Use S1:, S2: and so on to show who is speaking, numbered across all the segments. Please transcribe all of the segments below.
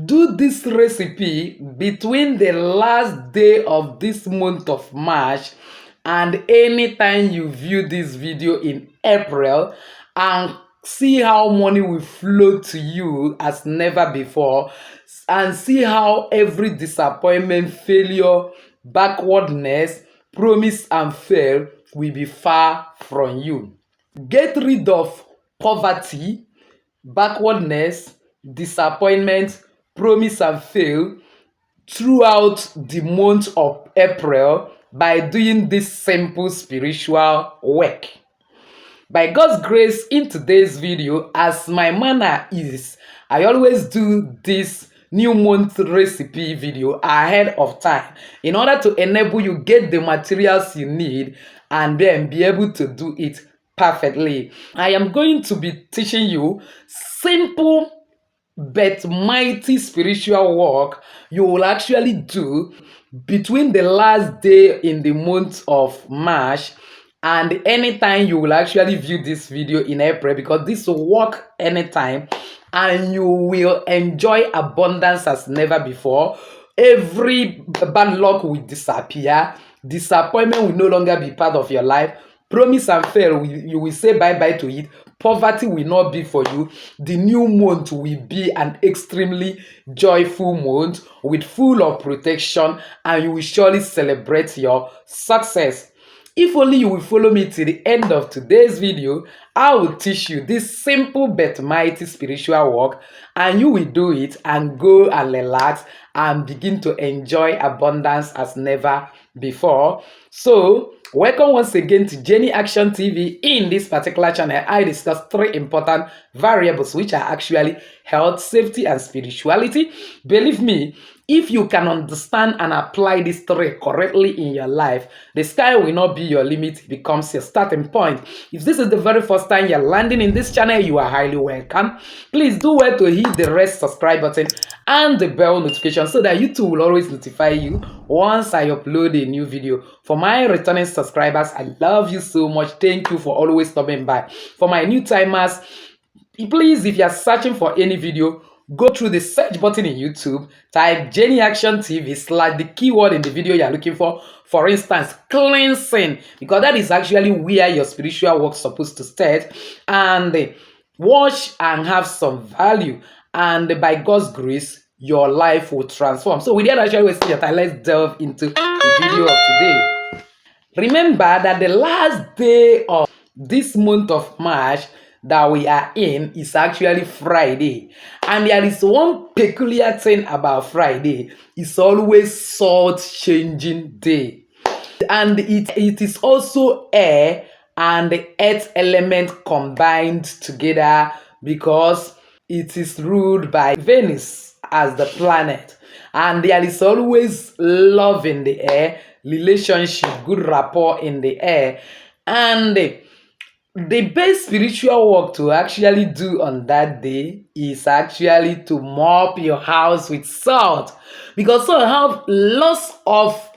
S1: do this recipe between the last day of this month of March and anytime you view this video in April, and see how money will flow to you as never before, and see how every disappointment, failure, backwardness, promise and fail will be far from you. Get rid of poverty, backwardness, disappointment, promise and fail throughout the month of April by doing this simple spiritual work. By God's grace, in today's video, as my manner is, I always do this new month recipe video ahead of time in order to enable you get the materials you need and then be able to do it perfectly. I am going to be teaching you simple but mighty spiritual work you will actually do between the last day in the month of March and anytime you will actually view this video in April, because this will work anytime and you will enjoy abundance as never before. Every bad luck will disappear, disappointment will no longer be part of your life, promise and fail, you will say bye-bye to it. Poverty will not be for you. The new month will be an extremely joyful month with full of protection, and you will surely celebrate your success. If only you will follow me till the end of today's video, I will teach you this simple but mighty spiritual work, and you will do it and go and relax and begin to enjoy abundance as never before. So, welcome once again to Jenny Action TV. In this particular channel, I discuss three important variables which are actually health, safety, and spirituality. Believe me, if you can understand and apply these three correctly in your life, the sky will not be your limit, it becomes your starting point. If this is the very first time you're landing in this channel, you are highly welcome. Please do well to hit the red subscribe button and the bell notification so that YouTube will always notify you once I upload a new video. For my returning subscribers, I love you so much. Thank you for always stopping by. For my new timers, please, if you're searching for any video, go through the search button in YouTube, type Jenny Action TV / the keyword in the video you're looking for. For instance, cleansing, because that is actually where your spiritual work is supposed to start, and watch and have some value, and by God's grace, your life will transform. So without actually wasting your time, let's delve into the video of today. Remember that the last day of this month of March that we are in is actually Friday, and there is one peculiar thing about Friday: it's always salt changing day, and it is also air and the earth element combined together, because it is ruled by Venus as the planet, and there is always love in the air, relationship, good rapport in the air. And the best spiritual work to actually do on that day is actually to mop your house with salt, because salt have lots of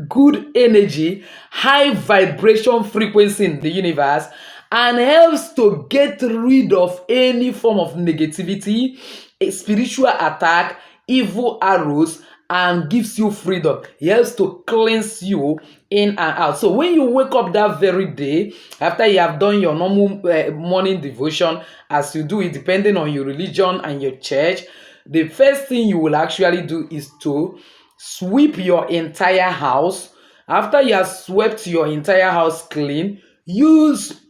S1: good energy, high vibration frequency in the universe, and helps to get rid of any form of negativity, a spiritual attack, evil arrows, and gives you freedom. It helps to cleanse you in and out. So when you wake up that very day, after you have done your normal morning devotion, as you do it depending on your religion and your church, the first thing you will actually do is to sweep your entire house. After you have swept your entire house clean, use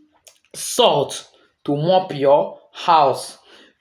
S1: salt to mop your house.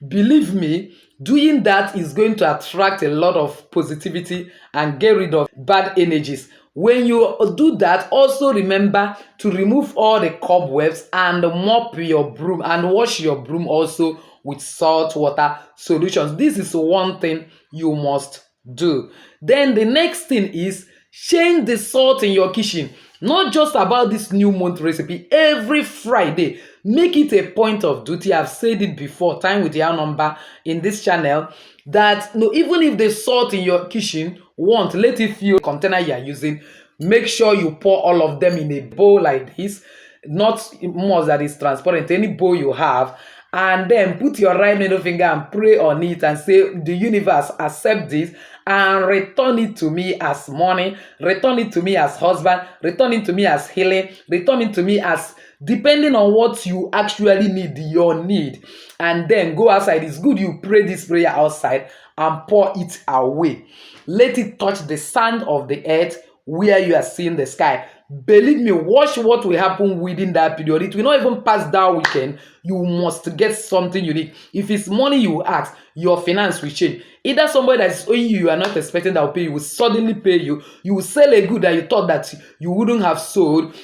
S1: Believe me, doing that is going to attract a lot of positivity and get rid of bad energies. When you do that, also remember to remove all the cobwebs and mop your broom and wash your broom also with salt water solutions. This is one thing you must do. Then the next thing is change the salt in your kitchen. Not just about this new month recipe. Every Friday, make it a point of duty. I've said it before, time with your number in this channel, that no, even if the salt in your kitchen won't let it fill the container you are using, make sure you pour all of them in a bowl like this, not more that is transparent, any bowl you have, and then put your right middle finger and pray on it and say, the universe, accept this and return it to me as money, return it to me as husband, return it to me as healing, return it to me as depending on what you actually need, your need. And then go outside. It's good you pray this prayer outside and pour it away. Let it touch the sand of the earth where you are seeing the sky. Believe me, watch what will happen within that period. It will not even pass that weekend. You must get something unique. If it's money you ask, your finance will change. Either somebody that is owing you, you are not expecting that will pay you, will suddenly pay you. You will sell a good that you thought that you wouldn't have sold.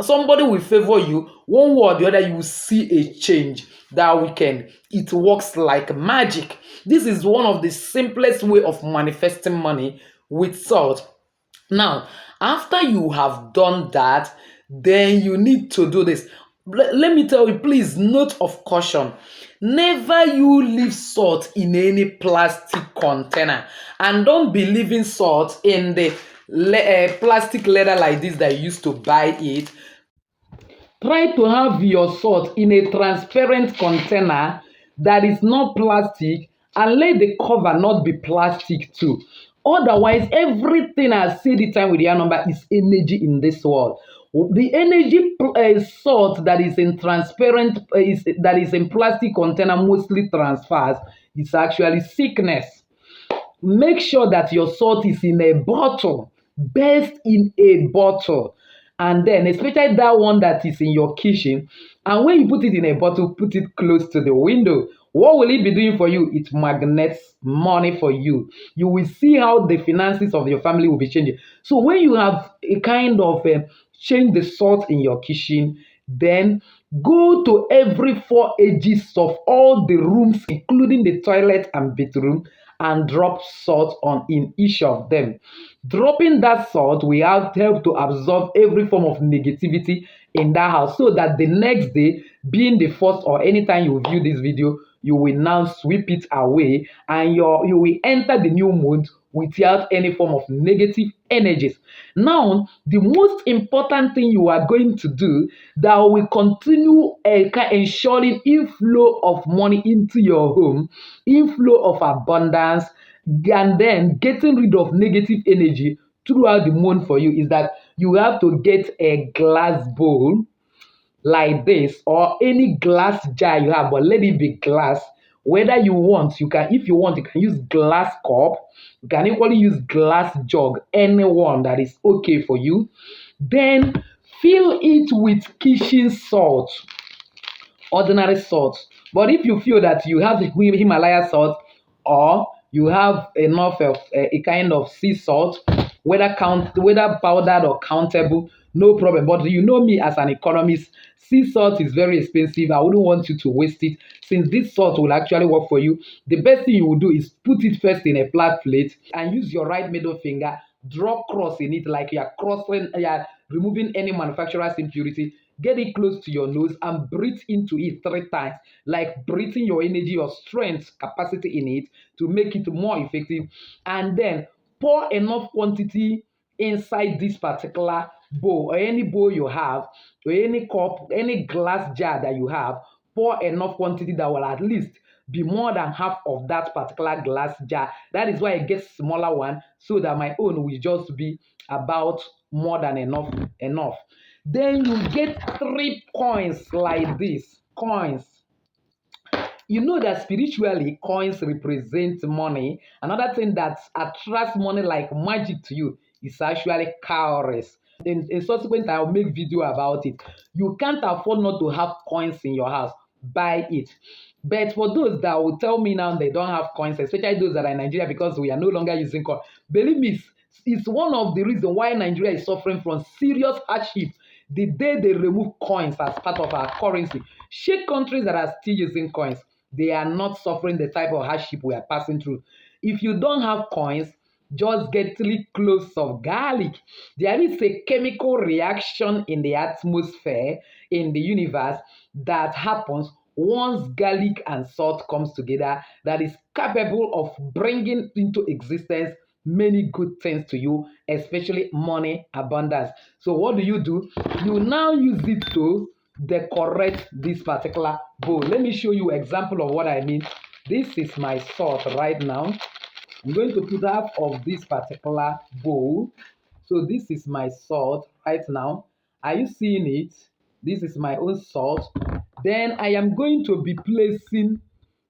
S1: Somebody will favor you. One way or the other, you will see a change that weekend. It works like magic. This is one of the simplest way of manifesting money with salt. Now, after you have done that, then you need to do this. Let me tell you, please, note of caution. Never you leave salt in any plastic container. And don't be leaving salt in the plastic leather like this that you used to buy it. Try to have your salt in a transparent container that is not plastic, and let the cover not be plastic too. Otherwise, everything I say the time with your number is energy in this world. The energy salt that is in transparent that is in plastic container mostly transfers is actually sickness. Make sure that your salt is in a bottle, best in a bottle. And then, especially that one that is in your kitchen, and when you put it in a bottle, put it close to the window. What will it be doing for you? It magnets money for you. You will see how the finances of your family will be changing. So when you have a kind of change the salt in your kitchen, then go to every 4 edges of all the rooms, including the toilet and bathroom, and drop salt on in each of them. Dropping that salt will help to absorb every form of negativity in that house, so that the next day, being the first or anytime you view this video, you will now sweep it away, and you will enter the new month without any form of negative energies. Now, the most important thing you are going to do that will continue ensuring inflow of money into your home, inflow of abundance, and then getting rid of negative energy throughout the month for you is that you have to get a glass bowl like this, or any glass jar you have, but let it be glass. Whether you want, you can, if you want, you can use glass cup, you can equally use glass jug, anyone that is okay for you. Then fill it with kitchen salt, ordinary salt. But if you feel that you have Himalaya salt, or you have enough of a kind of sea salt, whether powdered or countable, no problem. But you know me as an economist, sea salt is very expensive. I wouldn't want you to waste it. Since this salt will actually work for you, the best thing you will do is put it first in a flat plate and use your right middle finger, draw cross in it like you are crossing, you are removing any manufacturer's impurity. Get it close to your nose and breathe into it 3 times, like breathing your energy, your strength, capacity in it to make it more effective. And then pour enough quantity inside this particular bowl, or any bowl you have, or any cup, any glass jar that you have. Pour enough quantity that will at least be more than half of that particular glass jar. That is why I get smaller one, so that my own will just be about more than enough. Then you get 3 coins like this. Coins. You know that spiritually coins represent money. Another thing that attracts money like magic to you is actually cowries. In subsequent, I'll make video about it. You can't afford not to have coins in your house. Buy it. But for those that will tell me now they don't have coins, especially those that are in Nigeria, because we are no longer using coins, believe me, it's one of the reasons why Nigeria is suffering from serious hardship the day they remove coins as part of our currency. Shake countries that are still using coins, they are not suffering the type of hardship we are passing through. If you don't have coins, just get 3 cloves of garlic. There is a chemical reaction in the atmosphere, in the universe, that happens once garlic and salt comes together, that is capable of bringing into existence many good things to you, especially money abundance. So what do? You now use it to decorate this particular bowl. Let me show you example of what I mean. This is my salt right now. I'm going to put half of this particular bowl. So this is my salt right now. Are you seeing it? This is my own salt. Then I am going to be placing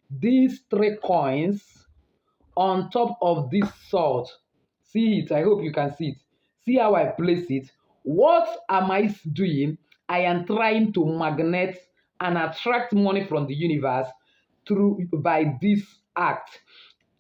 S1: these 3 coins on top of this salt. See it? I hope you can see it. See how I place it? What am I doing? I am trying to magnet and attract money from the universe through by this act,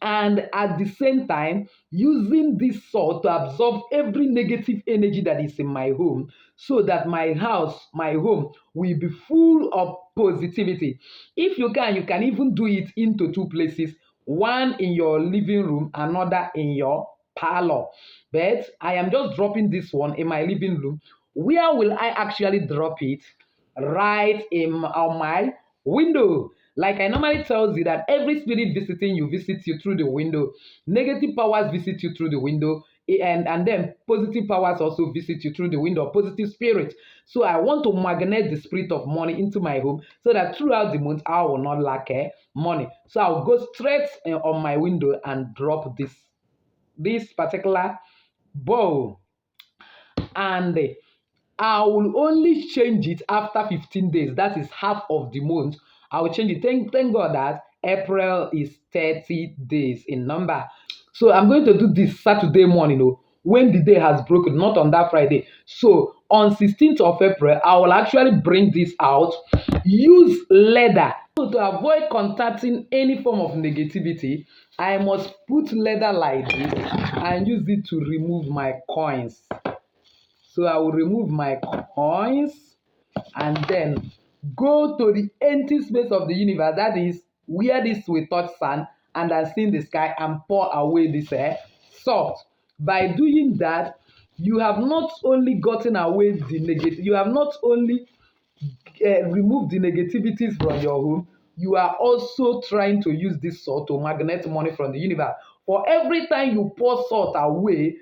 S1: and at the same time using this salt to absorb every negative energy that is in my home, so that my house, my home will be full of positivity. If you can even do it into 2 places, one in your living room, another in your parlor. But I am just dropping this one in my living room. Where will I actually drop it? Right in on my window. Like I normally tells you that every spirit visiting you visits you through the window. Negative powers visit you through the window, and then positive powers also visit you through the window. Positive spirit. So I want to magnet the spirit of money into my home, so that throughout the month I will not lack money. So I'll go straight on my window and drop this particular bowl, and I will only change it after 15 days. That is half of the month. I will change it. Thank God that April is 30 days in number. So I'm going to do this Saturday morning, when the day has broken, not on that Friday. So on 16th of April, I will actually bring this out. Use leather. So to avoid contacting any form of negativity, I must put leather like this and use it to remove my coins. So I will remove my coins and then go to the empty space of the universe. That is where this will touch sand, and I see the sky and pour away this salt. By doing that, you have not only gotten away the negative, you have not only removed the negativities from your home, you are also trying to use this salt to magnet money from the universe. For every time you pour salt away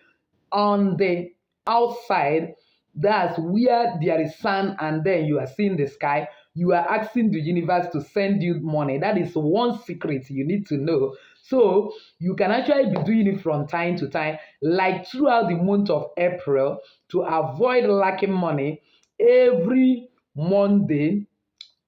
S1: on the outside, that's where there is sun, and then you are seeing the sky, you are asking the universe to send you money. That is one secret you need to know. So you can actually be doing it from time to time, like throughout the month of April, to avoid lacking money. Every Monday,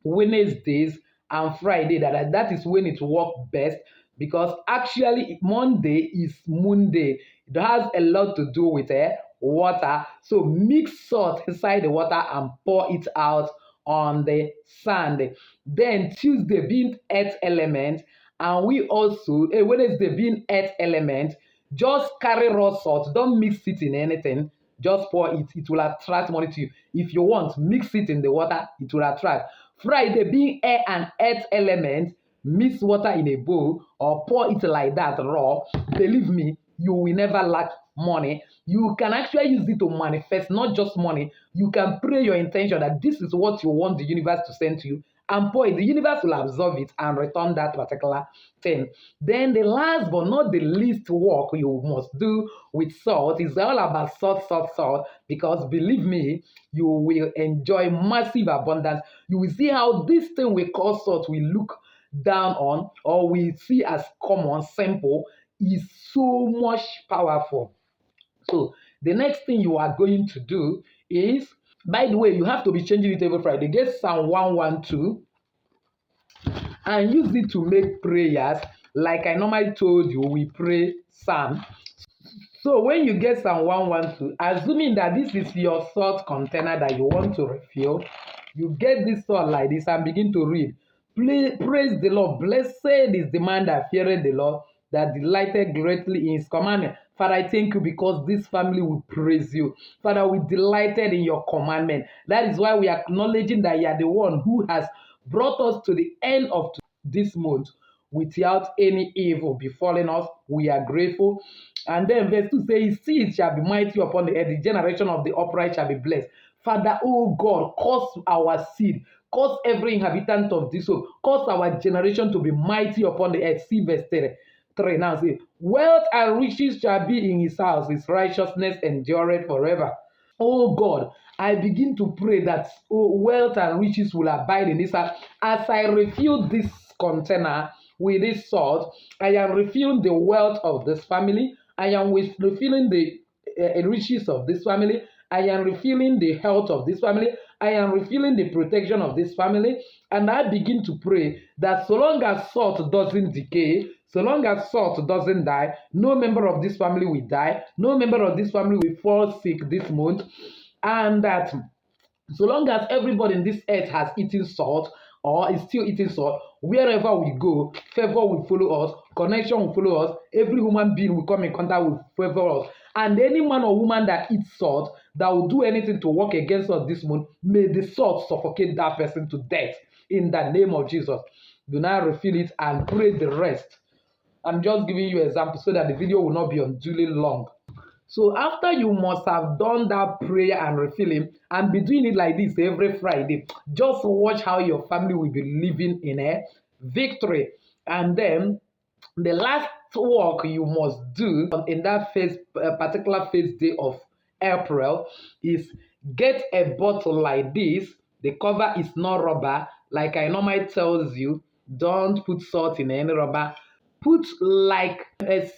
S1: Wednesdays, and Friday, that is when it works best, because actually Monday is moon day. It has a lot to do with water. So mix salt inside the water and pour it out on the sand. Then Tuesday being earth element, and we also Wednesday being earth element, just carry raw salt. Don't mix it in anything. Just pour it. It will attract money to you. If you want, mix it in the water. It will attract. Friday being air and earth element, mix water in a bowl or pour it like that raw. Believe me, you will never lack money. You can actually use it to manifest not just money. You can pray your intention that this is what you want the universe to send to you, and pour it. The universe will absorb it and return that particular thing. Then the last but not the least work you must do with salt is all about salt, salt, salt. Because believe me, you will enjoy massive abundance. You will see how this thing we call salt we look down on, or we see as common, simple, is so much powerful. So the next thing you are going to do is, by the way, you have to be changing it every Friday. Get Psalm 112 and use it to make prayers. Like I normally told you, we pray Psalm. So when you get Psalm 112, assuming that this is your salt container that you want to refill, you get this salt like this and begin to read. Praise the Lord. Blessed is the man that feareth the Lord, that delighted greatly in his commandment. Father, I thank you because this family will praise you. Father, we delighted in your commandment. That is why we are acknowledging that you are the one who has brought us to the end of this month without any evil befalling us. We are grateful. And then verse 2 says, his seed shall be mighty upon the earth, the generation of the upright shall be blessed. Father, oh God, cause our seed, cause every inhabitant of this earth, cause our generation to be mighty upon the earth. See verse 3 now, say, wealth and riches shall be in his house, his righteousness endureth forever. Oh God, I begin to pray that wealth and riches will abide in this house. As I refill this container with this salt, I am refilling the wealth of this family. I am refilling the riches of this family. I am refilling the health of this family. I am refilling the protection of this family. And I begin to pray that so long as salt doesn't decay, so long as salt doesn't die, no member of this family will die, no member of this family will fall sick this month, and that so long as everybody in this earth has eaten salt or is still eating salt, wherever we go, favor will follow us, connection will follow us, every human being will come in contact with favor us. And any man or woman that eats salt, that will do anything to work against us this month, may the salt suffocate that person to death in the name of Jesus. Do not refill it and pray the rest. I'm just giving you an example so that the video will not be unduly long. So after you must have done that prayer and refilling and be doing it like this every Friday, just watch how your family will be living in a victory. And then the last work you must do in that particular first day of April is get a bottle like this. The cover is not rubber, like I normally tells you. Don't put salt in any rubber. Put like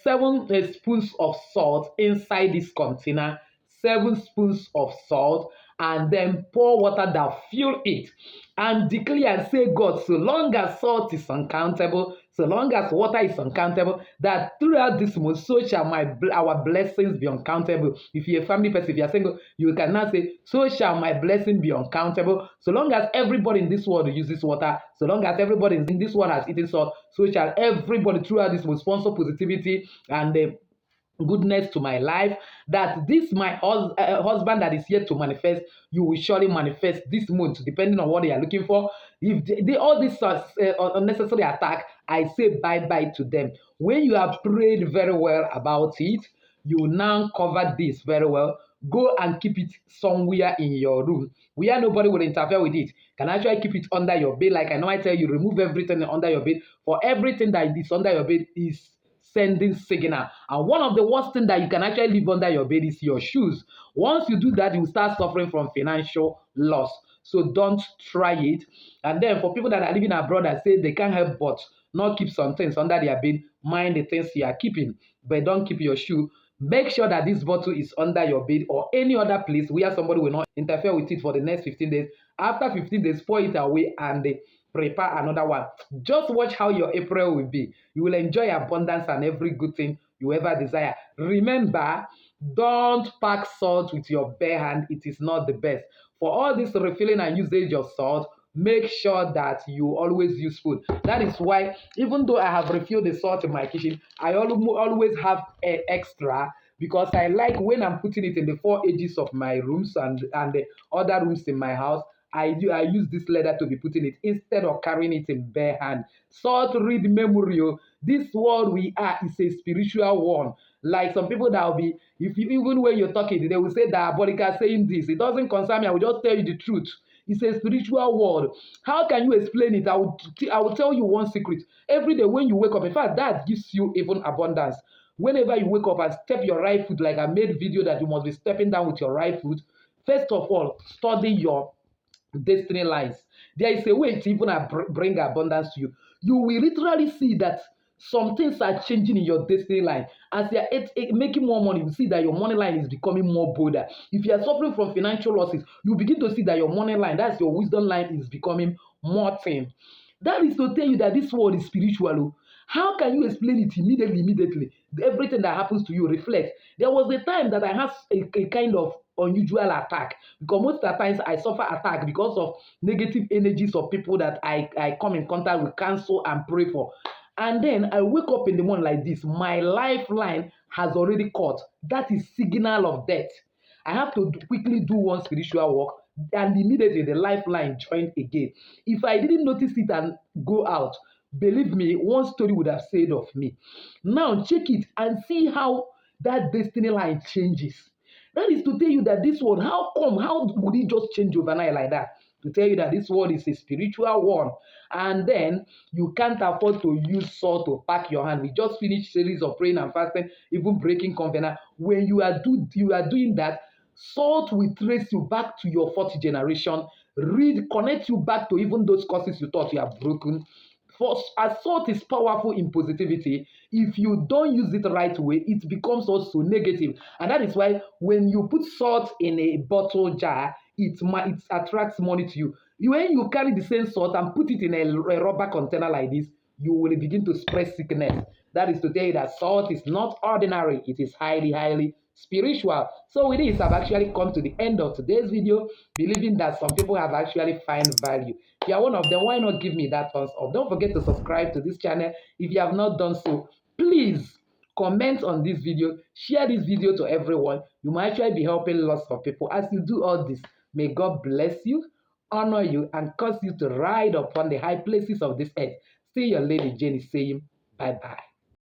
S1: 7 spoons of salt inside this container, 7 spoons of salt, and then pour water that fill it, and declare and say, God, so long as salt is uncountable, so long as water is uncountable, that throughout this month, so shall our blessings be uncountable. If you're a family person, if you're single, you can now say, so shall my blessing be uncountable. So long as everybody in this world uses water, so long as everybody in this world has eaten salt, so shall everybody throughout this month sponsor positivity and goodness to my life. That this my husband that is yet to manifest, you will surely manifest this month, depending on what they are looking for. If all this unnecessary attack, I say bye bye to them. When you have prayed very well about it, you now cover this very well. Go and keep it somewhere in your room where nobody will interfere with it. Can actually keep it under your bed. Like I know I tell you, remove everything under your bed. For everything that is under your bed is sending signal. And one of the worst things that you can actually leave under your bed is your shoes. Once you do that, you start suffering from financial loss. So don't try it. And then for people that are living abroad that say they can't help but not keep some things under their bed, mind the things you are keeping, but don't keep your shoe. Make sure that this bottle is under your bed or any other place where somebody will not interfere with it for the next 15 days. After 15 days, pour it away and prepare another one. Just watch how your April will be. You will enjoy abundance and every good thing you ever desire. Remember, don't pack salt with your bare hand. It is not the best. For all this refilling and usage of salt, make sure that you always use food. That is why, even though I have refilled the salt in my kitchen, I always have extra, because I like when I'm putting it in the 4 edges of my rooms and the other rooms in my house. I use this leather to be putting it instead of carrying it in bare hand. Salt read memory. This world we are is a spiritual one. Like some people that will be, if you, even when you're talking, they will say diabolical saying this. It doesn't concern me. I will just tell you the truth. It's a spiritual world. How can you explain it? I will tell you one secret. Every day when you wake up, in fact, that gives you even abundance. Whenever you wake up and step your right foot, like I made video that you must be stepping down with your right foot, first of all, study your destiny lines. There is a way to even bring abundance to you. You will literally see that some things are changing in your destiny line. As you are making more money, you see that your money line is becoming more bolder. If you are suffering from financial losses, you begin to see that your money line, that's your wisdom line, is becoming more thin. That is to tell you that this world is spiritual. How can you explain it immediately? Immediately, everything that happens to you reflects. There was a time that I had a kind of unusual attack, because most of the times I suffer attack because of negative energies of people that I come in contact with, cancel and pray for. And then I wake up in the morning like this, my lifeline has already cut. That is signal of death. I have to quickly do one spiritual work, and immediately the lifeline joined again. If I didn't notice it and go out, believe me, one story would have said of me. Now check it and see how that destiny line changes. That is to tell you that this world, how come, how would it just change overnight like that? To tell you that this world is a spiritual one. And then you can't afford to use salt to pack your hand. We just finished series of praying and fasting, even breaking covenant. When you are doing that, Salt will trace you back to your fourth generation, connect you back to even those curses you thought you have broken. For as salt is powerful in positivity, if you don't use it the right way, it becomes also negative. And that is why when you put salt in a bottle jar, it attracts money to you. When you carry the same salt and put it in a rubber container like this, you will begin to spread sickness. That is to tell you that salt is not ordinary, it is highly, highly spiritual. So with this, I've actually come to the end of today's video, believing that some people have actually find value. If you are one of them, why not give me that thumbs up? Don't forget to subscribe to this channel if you have not done so. Please comment on this video, share this video to everyone. You might actually be helping lots of people. As you do all this, may God bless you, honor you, and cause you to ride upon the high places of this earth. See your lady Jane is saying bye-bye.